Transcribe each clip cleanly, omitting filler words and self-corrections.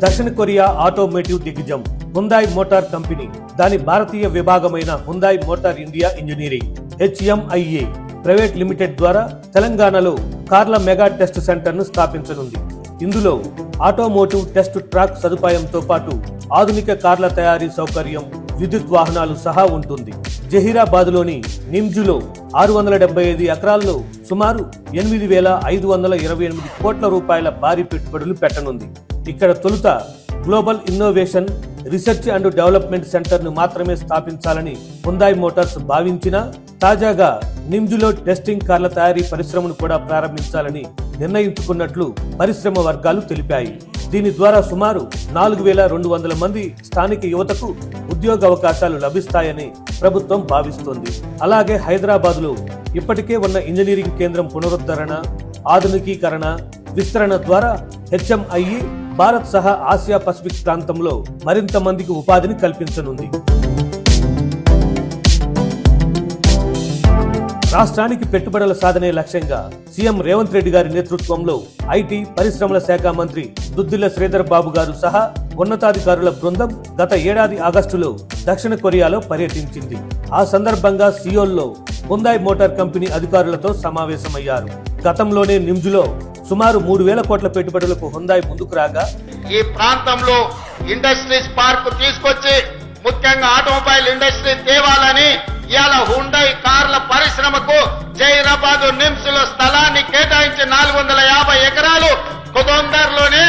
దక్షిణ Korea automotive దిగ్గజం Hyundai Motor Company దాని భారతీయ విభాగమైన Hyundai Motor India Engineering HMIA private limited ద్వారా తెలంగాణలో కార్ల మెగా టెస్ట్ సెంటర్ ను స్థాపించనుంది. ఇందులో ఆటోమోటివ్ టెస్ట్ ట్రాక్ సదుపాయంతో పాటు ఆధునిక కార్ల తయారీ సౌకర్యం, విద్యుత్ వాహనాలు సహా ఉంటుంది. జహీరాబాద్ లోని నిమ్జులో 675 ఎకరాల్లో సుమారు 8,528 కోట్ల రూపాయల భారీ పెట్టుబడులు పెట్టనుంది. ఇక్కడ తొలుత global innovation research and development centre ను మాత్రమే స్థాపించాలని హ్యుండాయ్ మోటార్స్ భావించినా తాజాగా నిమ్జులో టెస్టింగ్ కార్ల తయారీ పరిశ్రమను కూడా ప్రారంభించాలని నిర్ణయించుకున్నట్లు పరిశ్రమ వర్గాలు తెలిపాయి. దీని ద్వారా సుమారు 4,200 మంది స్థానిక యువతకు ఉద్యోగ అవకాశాలు లభిస్తాయని ప్రభుత్వం భావిస్తోంది. అలాగే హైదరాబాద్ లో ఇప్పటికే ఉన్న ఇంజనీరింగ్ కేంద్రం పునరుద్ధరణ, ఆధునికీకరణ, విస్తరణ ద్వారా HMIA భారత్ సహా ఆసియా పసిఫిక్ ప్రాంతంలో మరింత మందికి ఉపాధిని కల్పించనుంది. రాష్ట్రానికి పెట్టుబడుల సాధనే లక్ష్యంగా సీఎం రేవంత్ రెడ్డి గారి నేతృత్వంలో ఐటీ పరిశ్రమల శాఖ మంత్రి దుద్దిల్ల శ్రీధర్ బాబు గారు సహా ఉన్నతాధికారుల బృందం గత ఏడాది ఆగస్టులో దక్షిణ కొరియాలో పర్యటించింది. ఆ సందర్భంగా సియోల్లో హ్యుండాయ్ మోటార్ కంపెనీ అధికారులతో సమావేశమయ్యారు. గతంలోనే నిమ్జులో సుమారు 3,000 కోట్ల పెట్టుబడులకు హ్యుండాయ్ ముందుకు రాగా ఈ ప్రాంతంలో ఇండస్ట్రీస్ పార్క్ తీసుకొచ్చి ముఖ్యంగా ఆటోమొబైల్ ఇండస్ట్రీ తేవాలని ఇవాళ హ్యుండాయ్ కార్ల పరిశ్రమకు జైరాబాద్ నిమ్స్ లో స్థలాన్ని కేటాయించి 450 ఎకరాలు కొదొందర్లోనే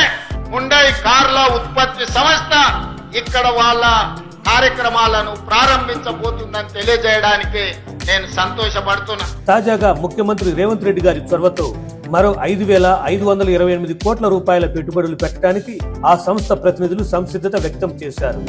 హ్యుండాయ్ కార్ల ఉత్పత్తి సంస్థ ఇక్కడ వాళ్ళ కార్యక్రమాలను ప్రారంభించబోతుందని తెలియజేయడానికి నేను సంతోషపడుతున్నా. తాజాగా ముఖ్యమంత్రి రేవంత్ రెడ్డి గారి చొరవతో మరో 5,528 కోట్ల రూపాయల పెట్టుబడులు పెట్టడానికి ఆ సంస్థ ప్రతినిధులు సంసిద్ధత వ్యక్తం చేశారు.